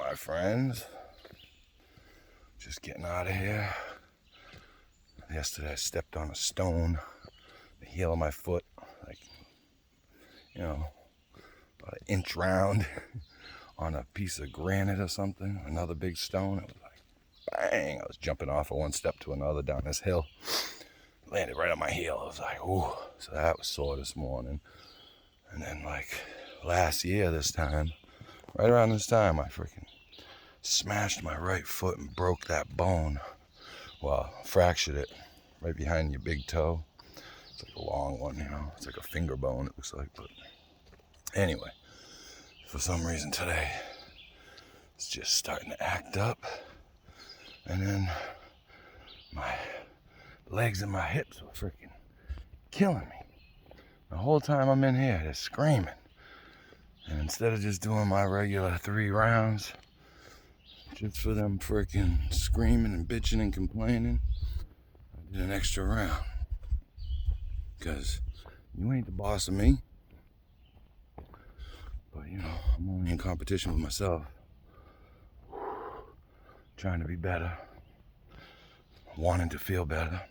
my friends. Just getting out of here. Yesterday I stepped on a stone, the heel of my foot, like, about an inch round on a piece of granite or something, another big stone. It was like, bang, I was jumping off of one step to another down this hill. Landed right on my heel. I was like, ooh. So that was sore this morning. And then like last year this time, right around this time, I freaking smashed my right foot and broke that bone. Well, fractured it right behind your big toe. It's like a long one, It's like a finger bone, it looks like. But anyway, for some reason today, it's just starting to act up. And then my legs and my hips were freaking killing me. The whole time I'm in here, they're screaming. And instead of just doing my regular 3 rounds, just for them freaking screaming and bitching and complaining, I did an extra round. Because you ain't the boss of me. But, I'm only in competition with myself. Trying to be better. Wanting to feel better.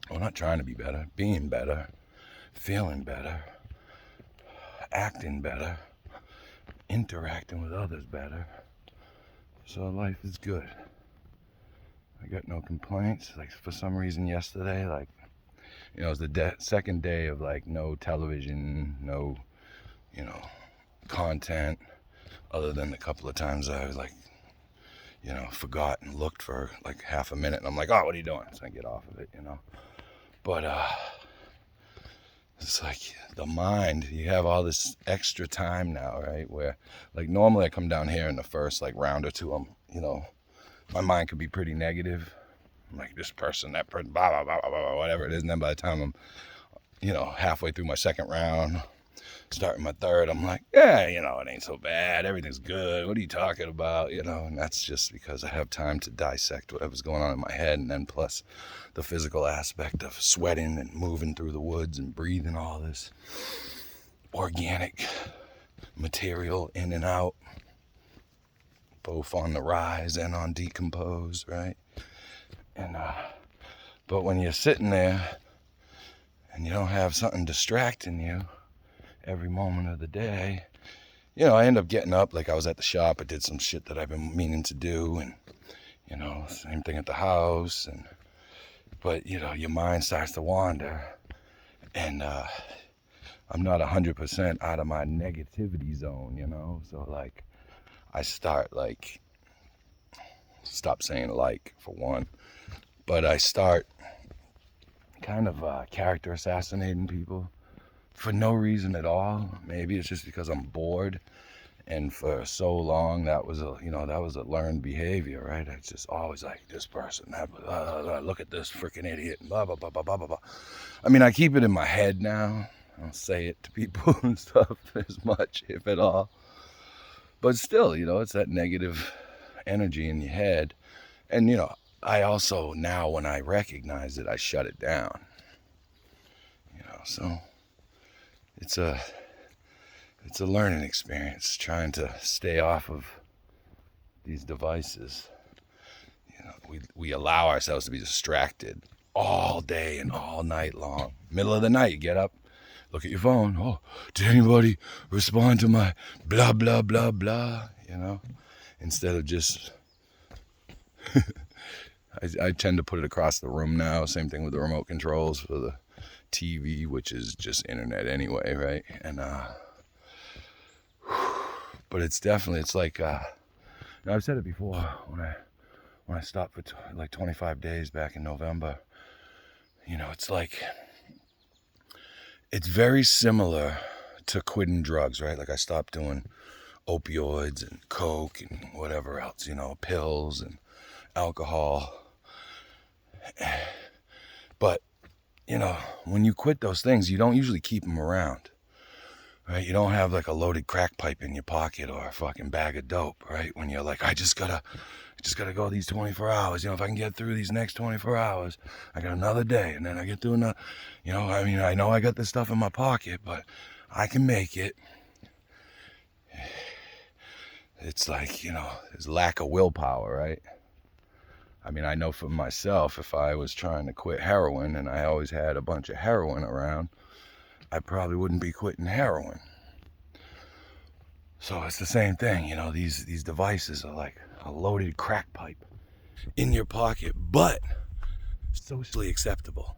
Well, not trying to be better. Being better. Feeling better. Acting better. Interacting with others better. So life is good. I got no complaints. Like, for some reason yesterday, it was the second day of no television, no, content, other than a couple of times I was forgot and looked for like half a minute, and I'm like, oh, what are you doing? So I get off of it, But it's like the mind, you have all this extra time now, right? Where normally I come down here in the first round or two, my mind could be pretty negative. I'm like, this person, that person, blah, blah, blah, blah, blah, whatever it is. And then by the time I'm, halfway through my second round, starting my third, I'm like, yeah, it ain't so bad. Everything's good. What are you talking about? And that's just because I have time to dissect whatever's going on in my head. And then plus the physical aspect of sweating and moving through the woods and breathing all this organic material in and out, both on the rise and on decompose, right? And but when you're sitting there and you don't have something distracting you every moment of the day, I end up getting up. Like I was at the shop, I did some shit that I've been meaning to do, and same thing at the house, but your mind starts to wander, and I'm not 100% out of my negativity zone, so I start stop saying for one, but I start kind of character assassinating people for no reason at all. Maybe it's just because I'm bored, and for so long that was a learned behavior, right? It's just always like, this person, look at this freaking idiot, blah blah blah blah blah blah. I mean, I keep it in my head now. I don't say it to people and stuff as much, if at all, but still, it's that negative energy in your head. And I also, now when I recognize it, I shut it down. So it's a learning experience, trying to stay off of these devices. We allow ourselves to be distracted all day and all night long. Middle of the night, you get up, look at your phone. Oh, did anybody respond to my blah blah blah blah? Instead of just I tend to put it across the room now. Same thing with the remote controls for the TV, which is just internet anyway, right? And but it's definitely, it's like I've said it before, when I stopped for 25 days back in November, it's it's very similar to quitting drugs, right? Like I stopped doing opioids and coke and whatever else, pills and alcohol. But when you quit those things, you don't usually keep them around, right? You don't have a loaded crack pipe in your pocket or a fucking bag of dope, right? When you're like, I just gotta go these 24 hours. If I can get through these next 24 hours, I got another day, and then I get through another. I know I got this stuff in my pocket, but I can make it. it's like, there's lack of willpower, right? I mean, I know for myself, if I was trying to quit heroin and I always had a bunch of heroin around, I probably wouldn't be quitting heroin. So it's the same thing, these devices are like a loaded crack pipe in your pocket, but socially acceptable.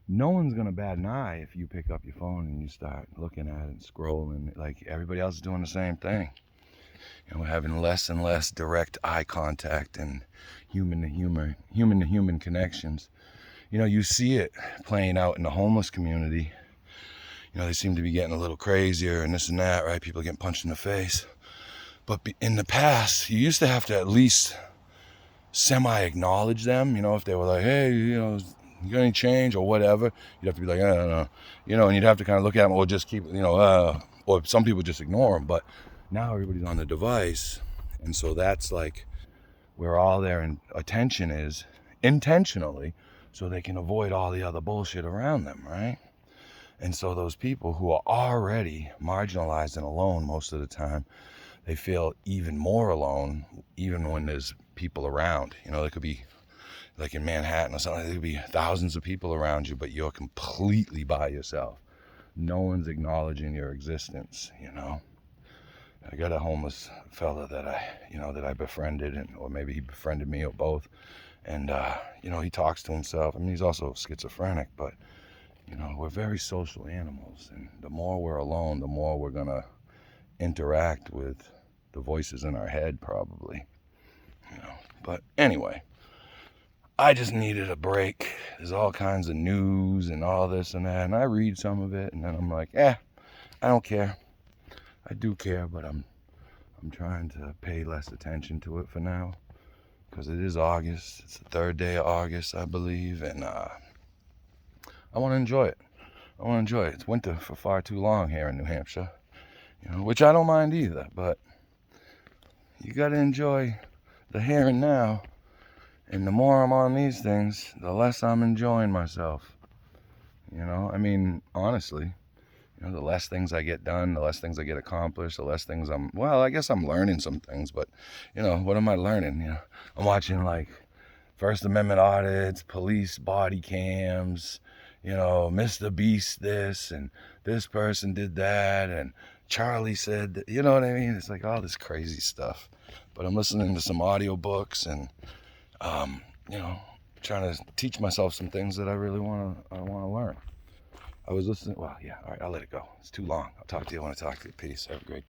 No one's gonna bat an eye if you pick up your phone and you start looking at it and scrolling. Like everybody else is doing the same thing. We're having less and less direct eye contact and human to human connections. You see it playing out in the homeless community. They seem to be getting a little crazier and this and that, right? People getting punched in the face. But in the past, you used to have to at least semi-acknowledge them, if they were like, hey, you got any change or whatever, you'd have to be like, I don't know, and you'd have to kind of look at them or just keep, or some people just ignore them. But now everybody's on the device, and so that's like where all their attention is intentionally, so they can avoid all the other bullshit around them, right? And so those people who are already marginalized and alone most of the time, they feel even more alone, even when there's people around. There could be, like in Manhattan or something, there could be thousands of people around you, but you're completely by yourself. No one's acknowledging your existence, I got a homeless fella that I befriended, or maybe he befriended me, or both. And, he talks to himself. I mean, he's also schizophrenic, but, we're very social animals. And the more we're alone, the more we're going to interact with the voices in our head, probably. But anyway, I just needed a break. There's all kinds of news and all this and that, and I read some of it, and then I'm like, I don't care. I do care, but I'm trying to pay less attention to it for now, because it is August. It's the 3rd day of August, I believe, and I want to enjoy it. It's winter for far too long here in New Hampshire, which I don't mind either, but you got to enjoy the here and now. And the more I'm on these things, the less I'm enjoying myself. I mean, honestly, the less things I get done, the less things I get accomplished, the less things I guess I'm learning some things, but, what am I learning? I'm watching like First Amendment audits, police body cams, Mr. Beast this, and this person did that, and Charlie said that, you know what I mean? It's like all this crazy stuff. But I'm listening to some audiobooks and, trying to teach myself some things that I really want to learn. I was listening. Well, yeah. All right. I'll let it go. It's too long. I'll talk to you when I talk to you. Peace. Have a great day.